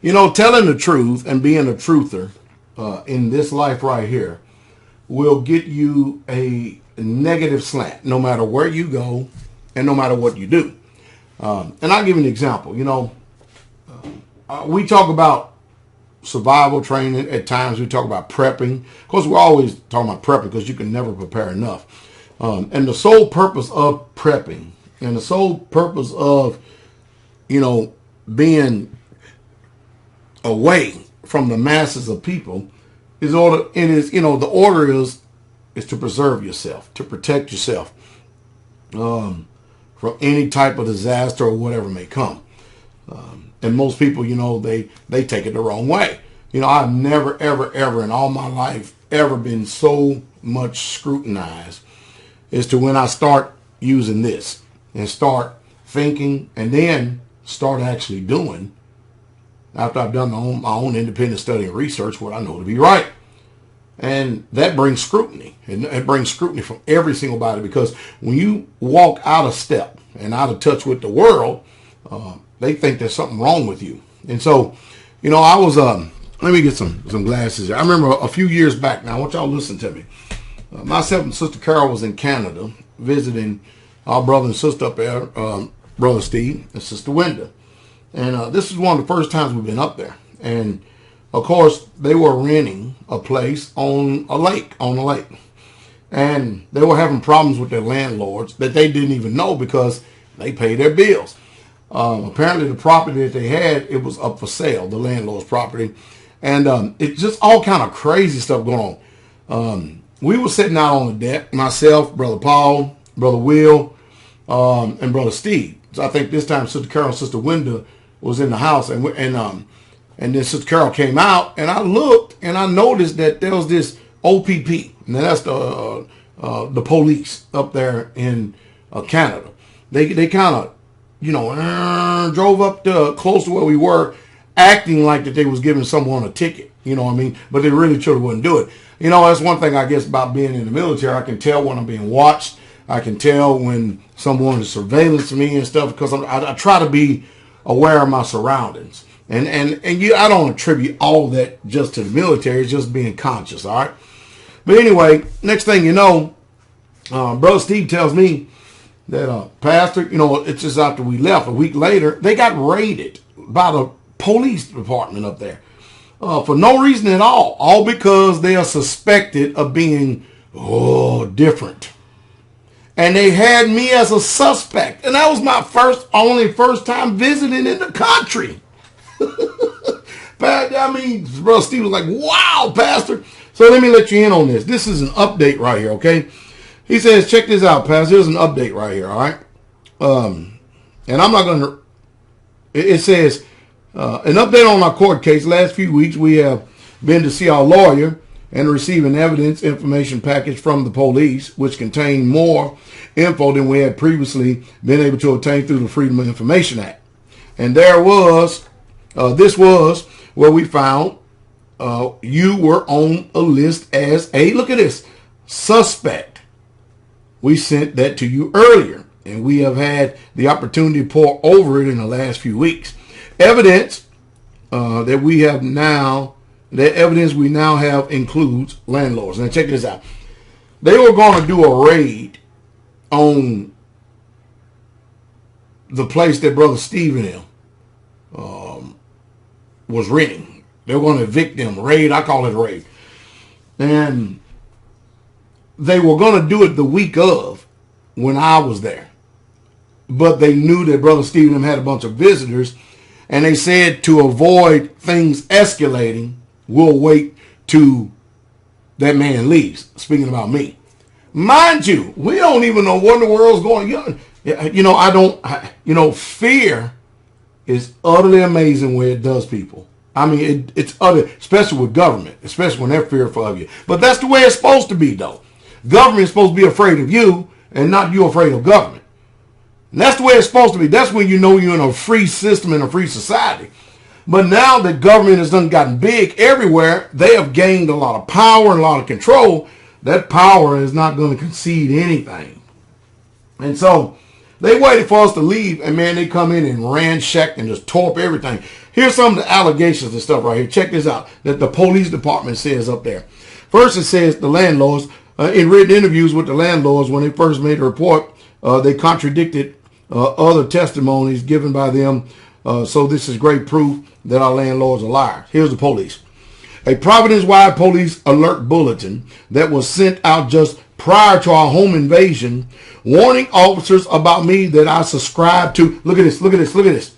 You know, telling the truth and being a truther in this life right here will get you a negative slant no matter where you go and no matter what you do. And I'll give you an example. You know, we talk about survival training. At times we talk about prepping. Of course, we're always talking about prepping because you can never prepare enough. And the sole purpose of prepping and the sole purpose of, you know, being away from the masses of people is order. It is, you know, the order is to preserve yourself, to protect yourself from any type of disaster or whatever may come. And most people, you know, they take it the wrong way. You know, I've never, ever in all my life ever been so much scrutinized as to when I start using this and start thinking and then start actually doing, after I've done my own independent study and research, what I know to be right. And that brings scrutiny. And it brings scrutiny from every single body, because when you walk out of step and out of touch with the world, they think there's something wrong with you. And so, you know, I was, let me get some glasses here. I remember a few years back now, I want y'all to listen to me. Myself and Sister Carol was in Canada visiting our brother and sister up there, Brother Steve and Sister Wenda. And this is one of the first times we've been up there. And, of course, they were renting a place on a lake. And they were having problems with their landlords that they didn't even know because they pay their bills. Apparently, the property that they had, it was up for sale, the landlord's property. And it's just all kind of crazy stuff going on. We were sitting out on the deck, myself, Brother Paul, Brother Will, and Brother Steve. So I think this time Sister Carol and Sister Wenda was in the house, and then Sister Carol came out, and I looked and I noticed that there was this OPP. Now that's the police up there in Canada. They kind of, you know, drove up to close to where we were, acting like that they was giving someone a ticket. You know what I mean? But they really truly wouldn't do it. You know, that's one thing I guess about being in the military. I can tell when I'm being watched. I can tell when someone is surveilling me and stuff, because I try to be aware of my surroundings. And I don't attribute all that just to the military. It's just being conscious, all right? But anyway, next thing you know, Brother Steve tells me that, Pastor, you know, it's just after we left, a week later, they got raided by the police department up there for no reason at all because they are suspected of being, different. And they had me as a suspect. And that was my first time visiting in the country. I mean, Brother Steve was like, wow, Pastor. So let me let you in on this. This is an update right here, okay? He says, check this out, Pastor. Here's an update right here, all right? And I'm not going to, it says, an update on our court case. Last few weeks, we have been to see our lawyer and receive an evidence information package from the police, which contained more info than we had previously been able to obtain through the Freedom of Information Act. And there was, this was where we found you were on a list as a, look at this, suspect. We sent that to you earlier, and we have had the opportunity to pour over it in the last few weeks. Evidence that we have now, the evidence we now have includes landlords. Now check this out. They were going to do a raid on the place that Brother Steve and him was renting. They were going to evict them. Raid, I call it a raid. And they were going to do it the week of when I was there. But they knew that Brother Steve and them had a bunch of visitors, and they said to avoid things escalating, we'll wait till that man leaves. Speaking about me. Mind you, we don't even know what in the world's going on. You know, fear is utterly amazing where it does people. I mean, it's utter, especially with government, especially when they're fearful of you. But that's the way it's supposed to be, though. Government is supposed to be afraid of you and not you afraid of government. And that's the way it's supposed to be. That's when you know you're in a free system, in a free society. But now that government has gotten big everywhere, they have gained a lot of power and a lot of control. That power is not going to concede anything. And so They waited for us to leave, and man, they come in and ransacked and just tore up everything. Here's some of the allegations and stuff right here. Check this out that the police department says up there. First, it says the landlords, in written interviews with the landlords when they first made a report, they contradicted other testimonies given by them. So this is great proof that our landlords are liars. Here's the police. A Providence-wide police alert bulletin that was sent out just prior to our home invasion, warning officers about me that I subscribe to, look at this, look at this, look at this,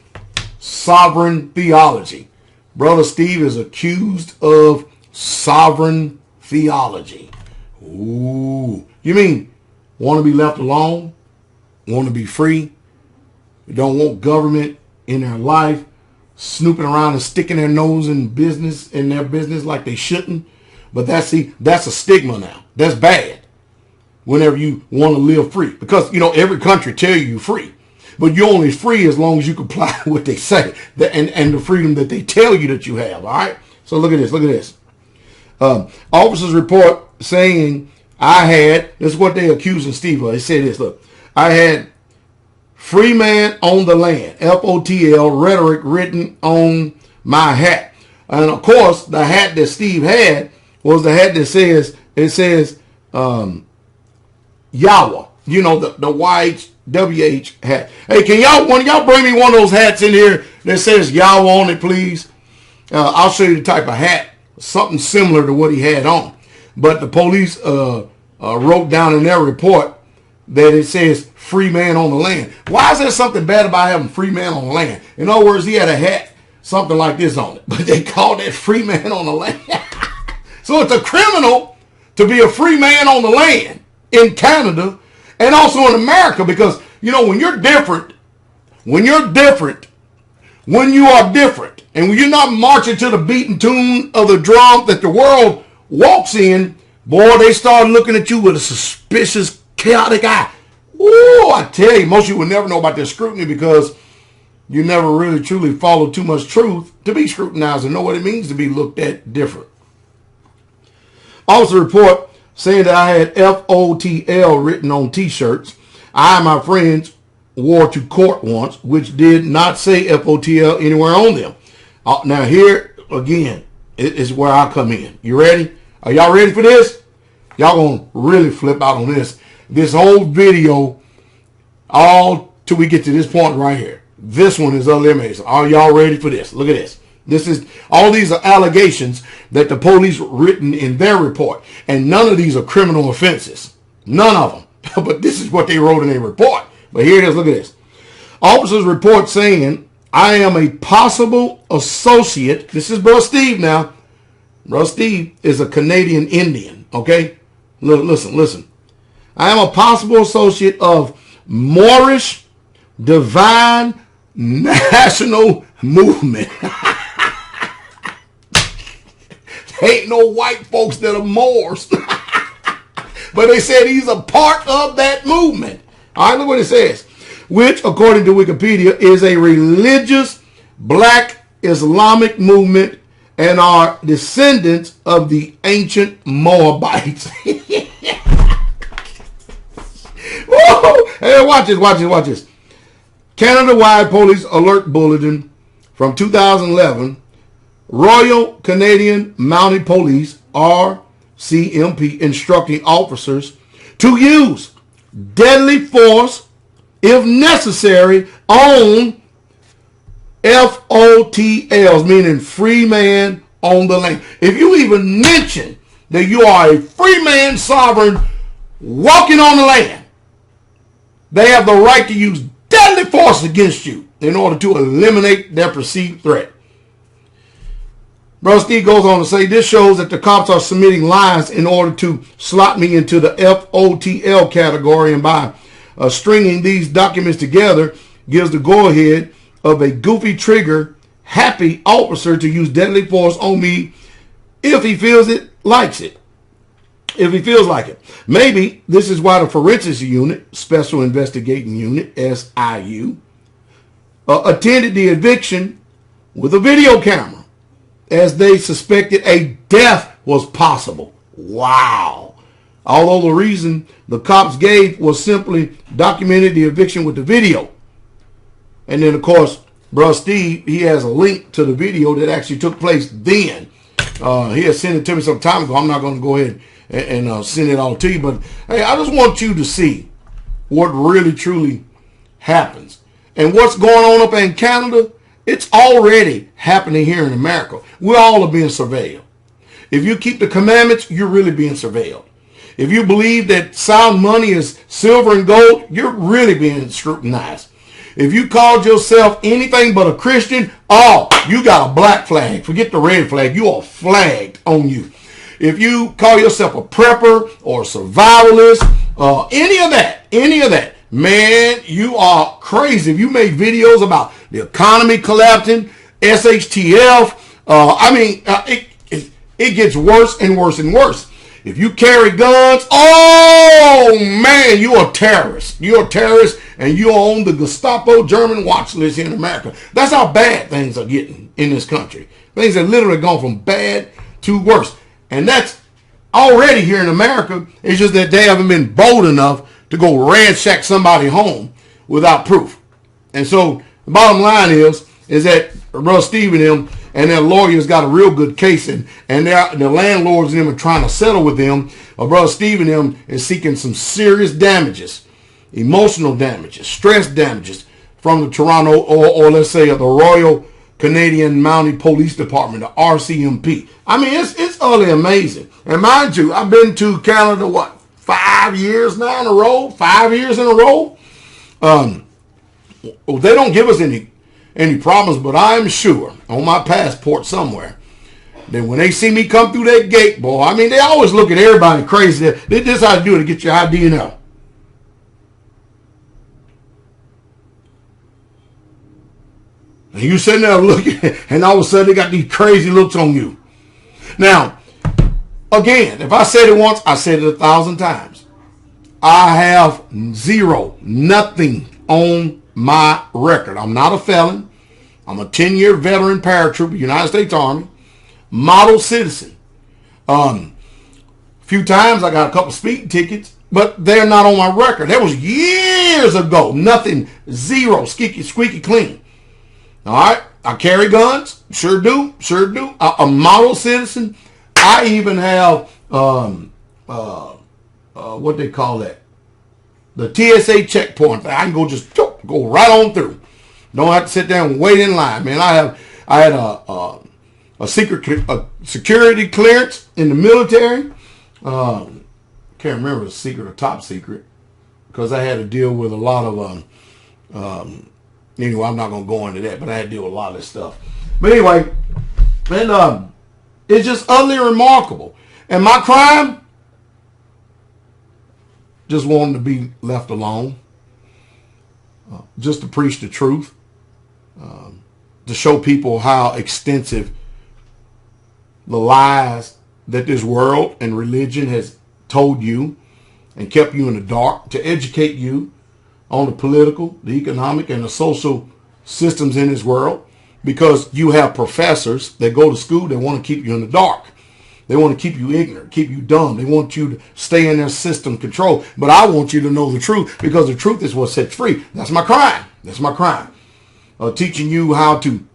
sovereign theology. Brother Steve is accused of sovereign theology. Ooh. You mean want to be left alone? Want to be free? You don't want government in their life snooping around and sticking their nose in their business like they shouldn't. But that's a stigma now. That's bad. Whenever you want to live free, because every country tell you you're free, but you're only free as long as you comply with what they say and the freedom that they tell you that you have. All right. So look at this. Look at this. Officers report saying this is what they accusing Steve of. They say this. Look, I had Freeman on the land, FOTL rhetoric written on my hat, and of course the hat that Steve had was the hat that says Yahweh, the YHWH hat. Hey, can y'all bring me one of those hats in here that says Yahweh on it, please? I'll show you the type of hat, something similar to what he had on. But the police wrote down in their report that it says free man on the land. Why is there something bad about having free man on the land? In other words, he had a hat, something like this on it, but they called it free man on the land. So it's a criminal to be a free man on the land in Canada and also in America, because when you're different, when you are different, and when you're not marching to the beating tune of the drum that the world walks in, boy, they start looking at you with a suspicious, chaotic eye. Ooh, I tell you, most of you will never know about this scrutiny because you never really truly follow too much truth to be scrutinized and know what it means to be looked at different. Also report saying that I had FOTL written on t-shirts. I and my friends wore to court once, which did not say FOTL anywhere on them. Now here, again, is where I come in. You ready? Are y'all ready for this? Y'all gonna really flip out on this. This whole video, all till we get to this point right here. This one is amazing. Are y'all ready for this? Look at this. All these are allegations that the police written in their report. And none of these are criminal offenses. None of them. But this is what they wrote in their report. But here it is. Look at this. Officers report saying, I am a possible associate. This is Brother Steve now. Brother Steve is a Canadian Indian. Okay? Listen. I am a possible associate of Moorish Divine National Movement. Ain't no white folks that are Moors. But they said he's a part of that movement. All right, look what it says. Which, according to Wikipedia, is a religious black Islamic movement and are descendants of the ancient Moabites. Whoa! Hey, watch this. Canada-wide police alert bulletin from 2011. Royal Canadian Mounted Police, RCMP, instructing officers to use deadly force if necessary on FOTLs, meaning free man on the land. If you even mention that you are a free man sovereign walking on the land, they have the right to use deadly force against you in order to eliminate their perceived threat. Brother Steve goes on to say, this shows that the cops are submitting lies in order to slot me into the FOTL category, and by stringing these documents together gives the go-ahead of a goofy trigger happy officer to use deadly force on me if he feels it, likes it. If he feels like it. Maybe this is why the Forensics Unit, Special Investigating Unit, SIU, attended the eviction with a video camera, as they suspected a death was possible. Wow. Although the reason the cops gave was simply documented the eviction with the video. And then, of course, Brother Steve, he has a link to the video that actually took place then. He had sent it to me some time ago. I'm not going to go ahead and send it all to you. But, hey, I just want you to see what really, truly happens. And what's going on up in Canada, it's already happening here in America. We all are being surveilled. If you keep the commandments, you're really being surveilled. If you believe that sound money is silver and gold, you're really being scrutinized. If you called yourself anything but a Christian, you got a black flag. Forget the red flag. You are flagged on you. If you call yourself a prepper or a survivalist, any of that, man, you are crazy. If you make videos about the economy collapsing, SHTF, it gets worse and worse and worse. If you carry guns, oh man, you are a terrorist. You're a terrorist and you're on the Gestapo German watch list here in America. That's how bad things are getting in this country. Things have literally gone from bad to worse. And that's already here in America. It's just that they haven't been bold enough to go ransack somebody's home without proof. And so the bottom line is that Brother Steve and them and their lawyers got a real good case, and the landlords and them are trying to settle with them. Brother Steve and them is seeking some serious damages, emotional damages, stress damages from the Toronto, or let's say the Royal Canadian Mounted Police Department, the RCMP. I mean, it's utterly amazing. And mind you, I've been to Canada, 5 years now in a row? 5 years in a row? They don't give us any problems, but I'm sure on my passport somewhere that when they see me come through that gate, boy, I mean, they always look at everybody crazy. This is how to do it to get your ID now. And you sitting there looking, and all of a sudden they got these crazy looks on you. Now, again, if I said it once, I said it 1,000 times. I have nothing on my record. I'm not a felon. I'm a 10-year veteran paratrooper, United States Army, model citizen. A few times I got a couple speeding tickets, but they're not on my record. That was years ago. Nothing, zero, squeaky clean. All right, I carry guns, sure do. I'm a model citizen. I even have what they call that, the TSA checkpoint. I can go go right on through. Don't have to sit there and wait in line, man. I had a security clearance in the military. Can't remember if it was secret or top secret, because I had to deal with a lot of anyway, I'm not going to go into that, but I had to deal with a lot of this stuff. But anyway, and it's just utterly remarkable. And my crime, just wanting to be left alone, just to preach the truth, to show people how extensive the lies that this world and religion has told you and kept you in the dark, to educate you on the political, the economic, and the social systems in this world, because you have professors that go to school that want to keep you in the dark. They want to keep you ignorant, keep you dumb. They want you to stay in their system control. But I want you to know the truth, because the truth is what sets free. That's my crime. That's my crime. Teaching you how to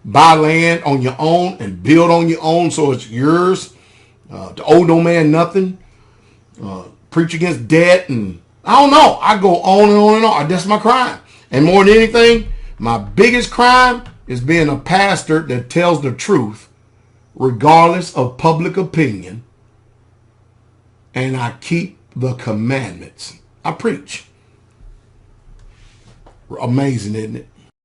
buy land on your own and build on your own so it's yours. To owe no man nothing. Preach against debt, and I don't know. I go on and on and on. That's my crime. And more than anything, my biggest crime is being a pastor that tells the truth regardless of public opinion. And I keep the commandments. I preach. Amazing, isn't it?